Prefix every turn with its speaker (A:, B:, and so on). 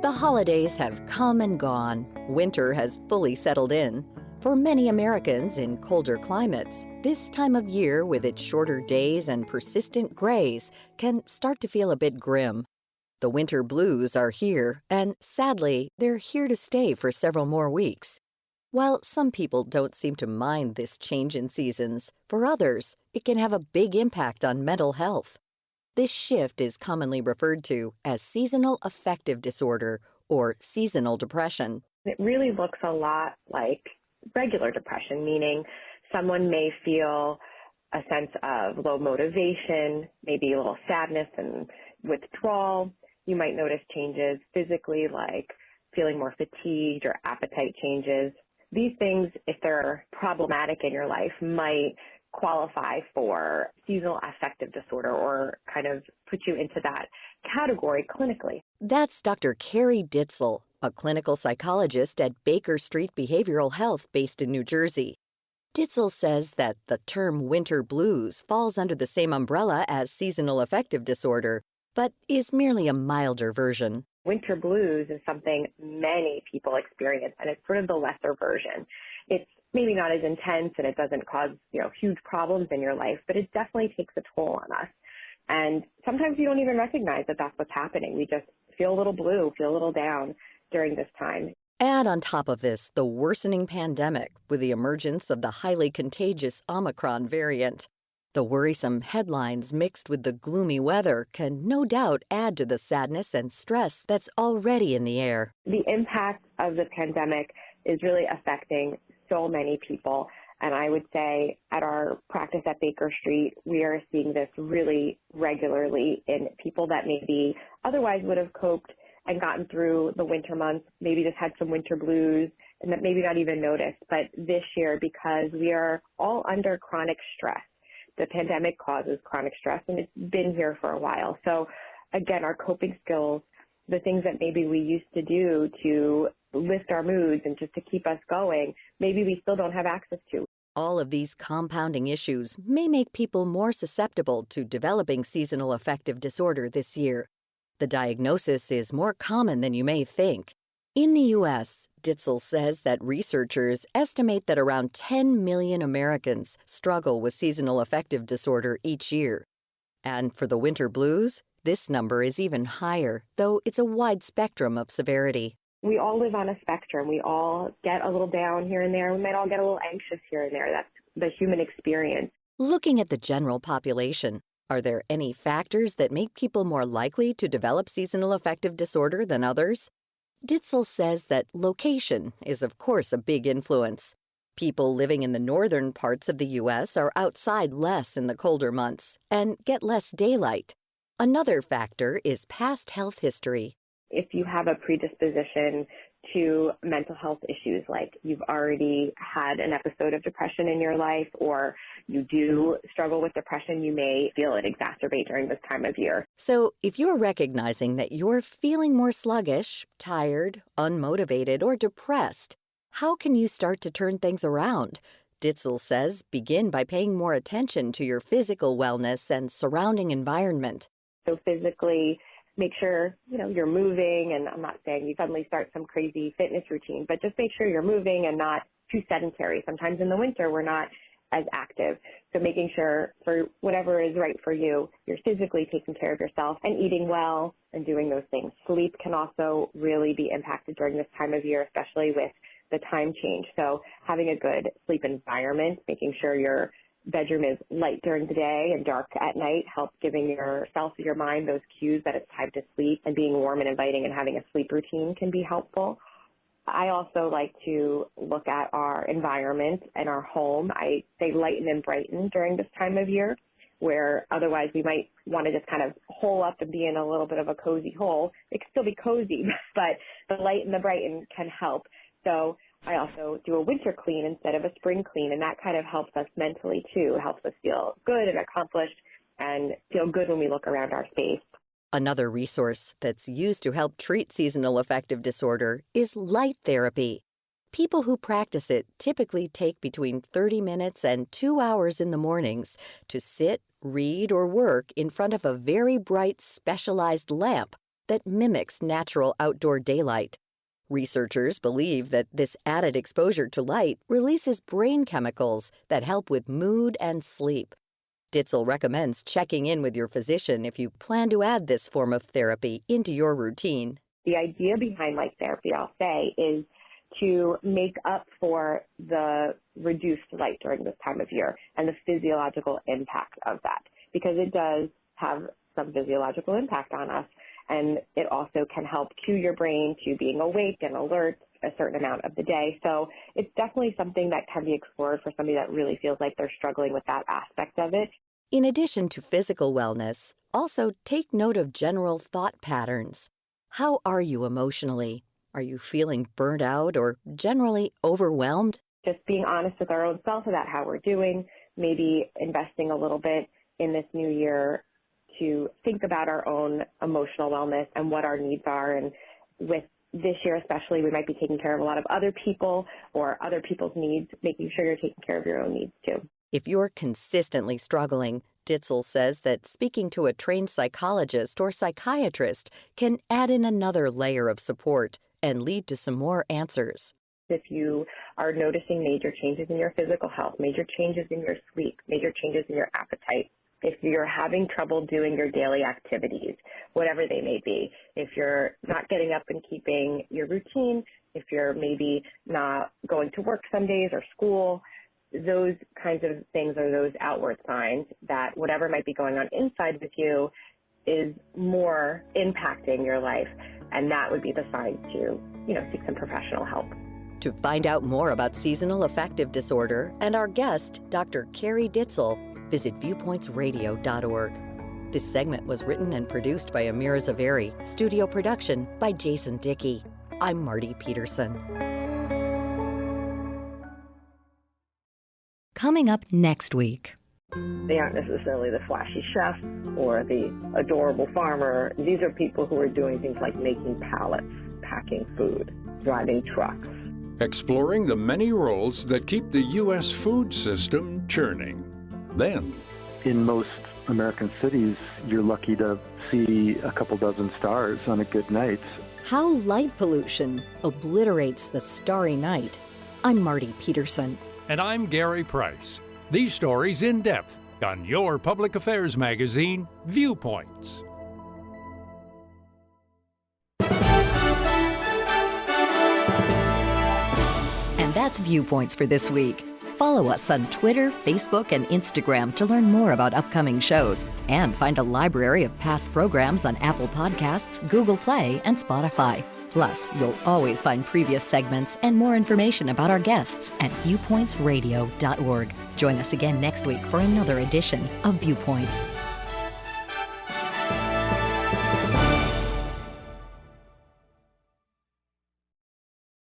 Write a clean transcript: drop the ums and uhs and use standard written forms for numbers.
A: The holidays have come and gone. Winter has fully settled in. For many Americans in colder climates, this time of year with its shorter days and persistent grays can start to feel a bit grim. The winter blues are here, and sadly, they're here to stay for several more weeks. While some people don't seem to mind this change in seasons, for others, it can have a big impact on mental health. This shift is commonly referred to as seasonal affective disorder or seasonal depression.
B: It really looks a lot like regular depression, meaning someone may feel a sense of low motivation, maybe a little sadness and withdrawal. You might notice changes physically like feeling more fatigued or appetite changes. These things, if they're problematic in your life, might qualify for seasonal affective disorder or kind of put you into that category clinically.
A: That's Dr. Carrie Ditzel, a clinical psychologist at Baker Street Behavioral Health based in New Jersey. Ditzel says that the term winter blues falls under the same umbrella as seasonal affective disorder, but is merely a milder version.
B: Winter blues is something many people experience, and it's sort of the lesser version. It's maybe not as intense and it doesn't cause, huge problems in your life, but it definitely takes a toll on us. And sometimes you don't even recognize that that's what's happening. We just feel a little blue, feel a little down during this time.
A: Add on top of this the worsening pandemic with the emergence of the highly contagious Omicron variant. The worrisome headlines mixed with the gloomy weather can no doubt add to the sadness and stress that's already in the air.
B: The impact of the pandemic is really affecting so many people. And I would say at our practice at Baker Street, we are seeing this really regularly in people that maybe otherwise would have coped and gotten through the winter months, maybe just had some winter blues and that maybe not even noticed. But this year, because we are all under chronic stress, the pandemic causes chronic stress and it's been here for a while. So again, our coping skills, the things that maybe we used to do to lift our moods and just to keep us going, maybe we still don't have access to.
A: All of these compounding issues may make people more susceptible to developing seasonal affective disorder this year. The diagnosis is more common than you may think. In the U.S., Ditzel says that researchers estimate that around 10 million Americans struggle with seasonal affective disorder each year. And for the winter blues, this number is even higher, though it's a wide spectrum of severity.
B: We all live on a spectrum. We all get a little down here and there. We might all get a little anxious here and there. That's the human experience.
A: Looking at the general population, are there any factors that make people more likely to develop seasonal affective disorder than others? Ditzel says that location is, of course, a big influence. People living in the northern parts of the U.S. are outside less in the colder months and get less daylight. Another factor is past health history.
B: If you have a predisposition to mental health issues, like you've already had an episode of depression in your life, or you do struggle with depression, you may feel it exacerbate during this time of year.
A: So if you're recognizing that you're feeling more sluggish, tired, unmotivated, or depressed, how can you start to turn things around? Ditzel says begin by paying more attention to your physical wellness and surrounding environment.
B: So physically, make sure, you're moving, and I'm not saying you suddenly start some crazy fitness routine, but just make sure you're moving and not too sedentary. Sometimes in the winter, we're not as active. So making sure for whatever is right for you, you're physically taking care of yourself and eating well and doing those things. Sleep can also really be impacted during this time of year, especially with the time change. So having a good sleep environment, making sure your bedroom is light during the day and dark at night helps giving yourself, your mind, those cues that it's time to sleep, and being warm and inviting and having a sleep routine can be helpful. I also like to look at our environment and our home. I say lighten and brighten during this time of year, where otherwise we might want to just kind of hole up and be in a little bit of a cozy hole. It can still be cozy, but the light and the brighten can help. So I also do a winter clean instead of a spring clean, and that kind of helps us mentally too. It helps us feel good and accomplished and feel good when we look around our space.
A: Another resource that's used to help treat seasonal affective disorder is light therapy. People who practice it typically take between 30 minutes and 2 hours in the mornings to sit, read, or work in front of a very bright, specialized lamp that mimics natural outdoor daylight. Researchers believe that this added exposure to light releases brain chemicals that help with mood and sleep. Ditzel recommends checking in with your physician if you plan to add this form of therapy into your routine.
B: The idea behind light therapy, I'll say, is to make up for the reduced light during this time of year and the physiological impact of that, because it does have some physiological impact on us. And it also can help cue your brain to being awake and alert a certain amount of the day. So it's definitely something that can be explored for somebody that really feels like they're struggling with that aspect of it.
A: In addition to physical wellness, also take note of general thought patterns. How are you emotionally? Are you feeling burnt out or generally overwhelmed?
B: Just being honest with our own self about how we're doing, maybe investing a little bit in this new year to think about our own emotional wellness and what our needs are. And with this year especially, we might be taking care of a lot of other people or other people's needs, making sure you're taking care of your own needs too.
A: If you're consistently struggling, Ditzel says that speaking to a trained psychologist or psychiatrist can add in another layer of support and lead to some more answers.
B: If you are noticing major changes in your physical health, major changes in your sleep, major changes in your appetite, if you're having trouble doing your daily activities, whatever they may be, if you're not getting up and keeping your routine, if you're maybe not going to work some days or school, those kinds of things are those outward signs that whatever might be going on inside with you is more impacting your life. And that would be the sign to, seek some professional help.
A: To find out more about seasonal affective disorder and our guest, Dr. Carrie Ditzel, visit viewpointsradio.org. This segment was written and produced by Amira Zaveri, studio production by Jason Dickey. I'm Marty Peterson. Coming up next week.
C: They aren't necessarily the flashy chef or the adorable farmer. These are people who are doing things like making pallets, packing food, driving trucks.
D: Exploring the many roles that keep the U.S. food system churning. Then,
E: in most American cities, you're lucky to see a couple dozen stars on a good night.
A: How light pollution obliterates the starry night. I'm Marty Peterson.
D: And I'm Gary Price. These stories in depth on your public affairs magazine, Viewpoints.
A: And that's Viewpoints for this week. Follow us on Twitter, Facebook, and Instagram to learn more about upcoming shows and find a library of past programs on Apple Podcasts, Google Play, and Spotify. Plus, you'll always find previous segments and more information about our guests at viewpointsradio.org. Join us again next week for another edition of Viewpoints.